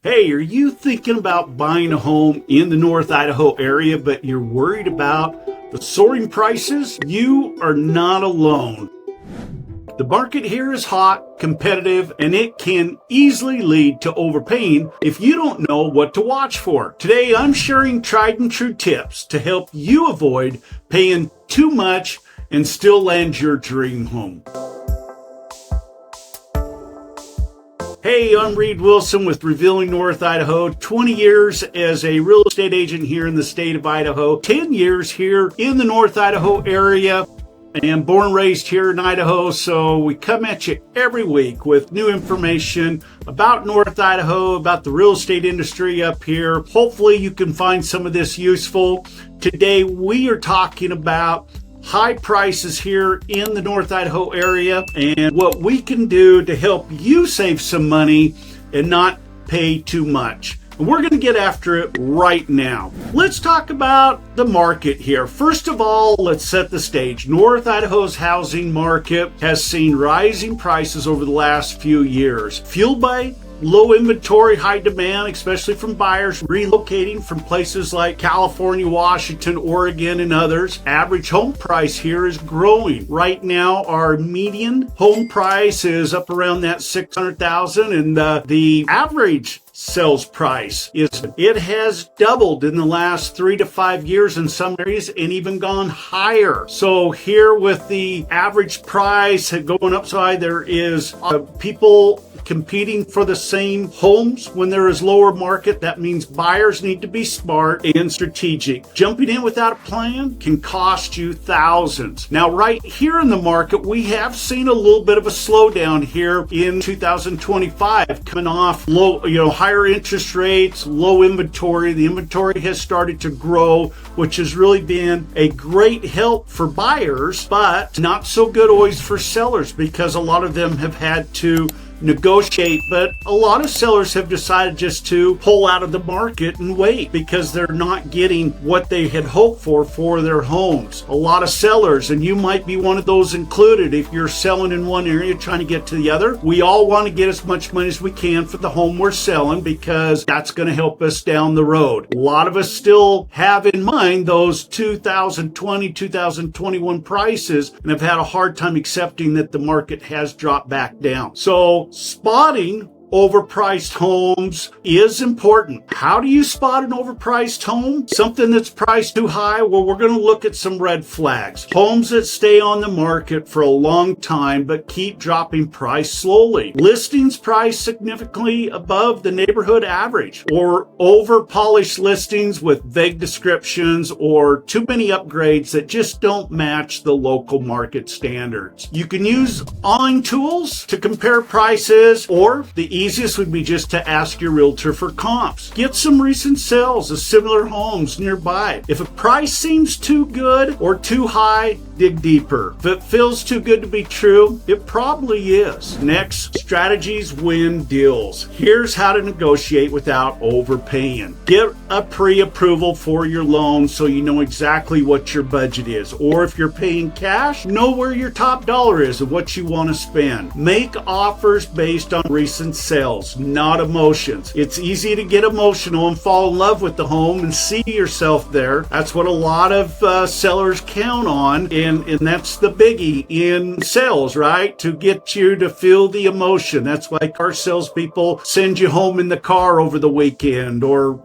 Hey, are you thinking about buying a home in the North Idaho area, but you're worried about the soaring prices? You are not alone. The market here is hot, competitive, and it can easily lead to overpaying if you don't know what to watch for. Today, I'm sharing tried and true tips to help you avoid paying too much and still land your dream home. Hey, I'm Reed Wilson with Revealing North Idaho. 20 years as a real estate agent here in the state of Idaho. 10 years here in the North Idaho area. And born and raised here in Idaho, so we come at you every week with new information about North Idaho, about the real estate industry up here. Hopefully you can find some of this useful. Today we are talking about high prices here in the North Idaho area and what we can do to help you save some money and not pay too much. And we're going to get after it right now. Let's talk about the market here. First of all, let's set the stage. North Idaho's housing market has seen rising prices over the last few years, fueled by low inventory, high demand, especially from buyers relocating from places like California, Washington, Oregon, and others. Average home price here is growing. Right now, our median home price is up around that $600,000, and the average sales price has doubled in the last 3 to 5 years in some areas and even gone higher. So here with the average price going up so high, there is people competing for the same homes when there is lower market. That means buyers need to be smart and strategic. Jumping in without a plan can cost you thousands. Now, right here in the market, we have seen a little bit of a slowdown here in 2025, coming off low, higher interest rates, low inventory. The inventory has started to grow, which has really been a great help for buyers, but not so good always for sellers because a lot of them have had to negotiate, but a lot of sellers have decided just to pull out of the market and wait because they're not getting what they had hoped for their homes. A lot of sellers, and you might be one of those included if you're selling in one area trying to get to the other. We all want to get as much money as we can for the home we're selling because that's going to help us down the road. A lot of us still have in mind those 2020, 2021 prices and have had a hard time accepting that the market has dropped back down. So spotting overpriced homes is important. How do you spot an overpriced home? Something that's priced too high? Well, we're going to look at some red flags. Homes that stay on the market for a long time but keep dropping price slowly. Listings priced significantly above the neighborhood average, or over-polished listings with vague descriptions or too many upgrades that just don't match the local market standards. You can use online tools to compare prices, or the easiest would be just to ask your realtor for comps. Get some recent sales of similar homes nearby. If a price seems too good or too high, dig deeper. If it feels too good to be true, it probably is. Next, strategies win deals. Here's how to negotiate without overpaying. Get a pre-approval for your loan so you know exactly what your budget is. Or if you're paying cash, know where your top dollar is and what you want to spend. Make offers based on recent sales, not emotions. It's easy to get emotional and fall in love with the home and see yourself there. That's what a lot of sellers count on, and that's the biggie in sales, right? To get you to feel the emotion. That's why car salespeople send you home in the car over the weekend, or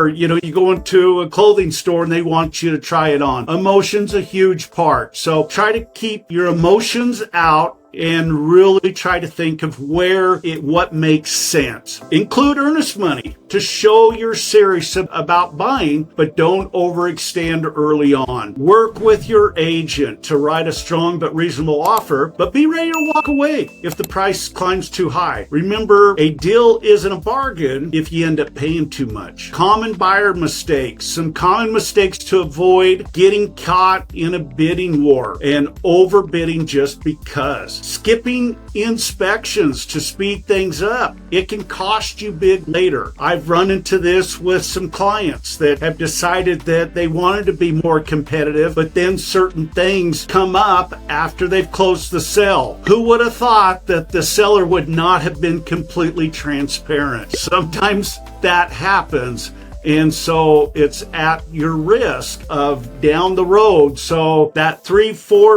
you go into a clothing store and they want you to try it on. Emotion's a huge part. So try to keep your emotions out and really try to think of what makes sense. Include earnest money to show you're serious about buying, but don't overextend early on. Work with your agent to write a strong but reasonable offer, but be ready to walk away if the price climbs too high. Remember, a deal isn't a bargain if you end up paying too much. Common buyer mistakes. Some common mistakes to avoid: getting caught in a bidding war and overbidding just because. skipping inspections to speed things up. It can cost you big later. I've run into this with some clients that have decided that they wanted to be more competitive, but then certain things come up after they've closed the sale. Who would have thought that the seller would not have been completely transparent? Sometimes that happens. And so it's at your risk of down the road. So that $300,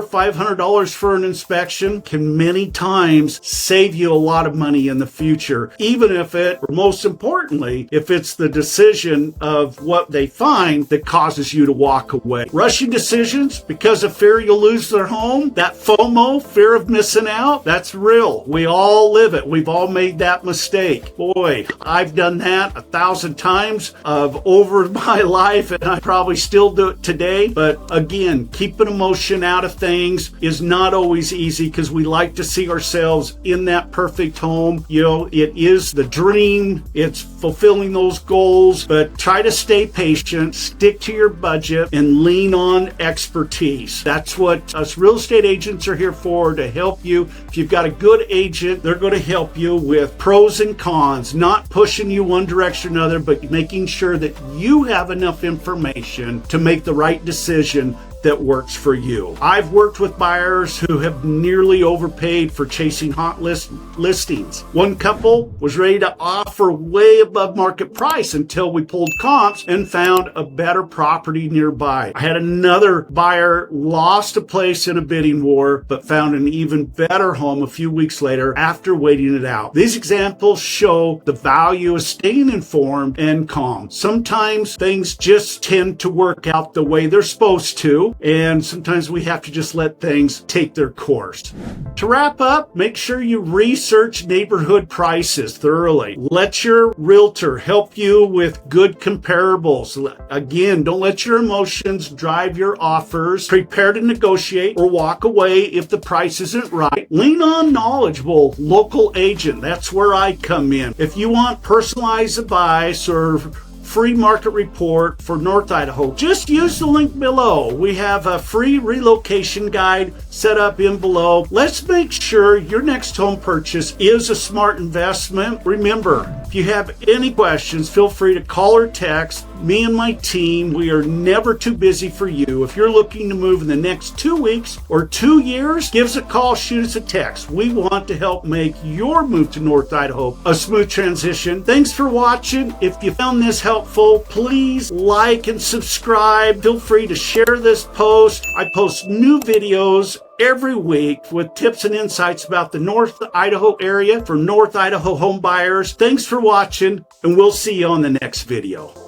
$400, $500 for an inspection can many times save you a lot of money in the future, even if it, or most importantly, if it's the decision of what they find that causes you to walk away. Rushing decisions because of fear you'll lose their home, that FOMO, fear of missing out, that's real. We all live it. We've all made that mistake. Boy, I've done that 1,000 times. Over my life, and I probably still do it today. But again, keeping emotion out of things is not always easy because we like to see ourselves in that perfect home. You know, it is the dream. It's fulfilling those goals, but try to stay patient, stick to your budget, and lean on expertise. That's what us real estate agents are here for, to help you. If you've got a good agent, they're going to help you with pros and cons, not pushing you one direction or another, but making sure that you have enough information to make the right decision that works for you. I've worked with buyers who have nearly overpaid for chasing hot listings. One couple was ready to offer way above market price until we pulled comps and found a better property nearby. I had another buyer lost a place in a bidding war, but found an even better home a few weeks later after waiting it out. These examples show the value of staying informed and calm. Sometimes things just tend to work out the way they're supposed to, and sometimes we have to just let things take their course. To wrap up, make sure you research neighborhood prices thoroughly. Let your realtor help you with good comparables. Again, don't let your emotions drive your offers. Prepare to negotiate or walk away if the price isn't right. Lean on knowledgeable local agent. That's where I come in. If you want personalized advice or free market report for North Idaho, just use the link below. We have a free relocation guide set up in below. Let's make sure your next home purchase is a smart investment. Remember, if you have any questions, feel free to call or text me and my team. We are never too busy for you. If you're looking to move in the next 2 weeks or 2 years, give us a call, shoot us a text. We want to help make your move to North Idaho a smooth transition. Thanks for watching. If you found this helpful, please like and subscribe. Feel free to share this post. I post new videos every week with tips and insights about the North Idaho area for North Idaho home buyers. Thanks for watching, and we'll see you on the next video.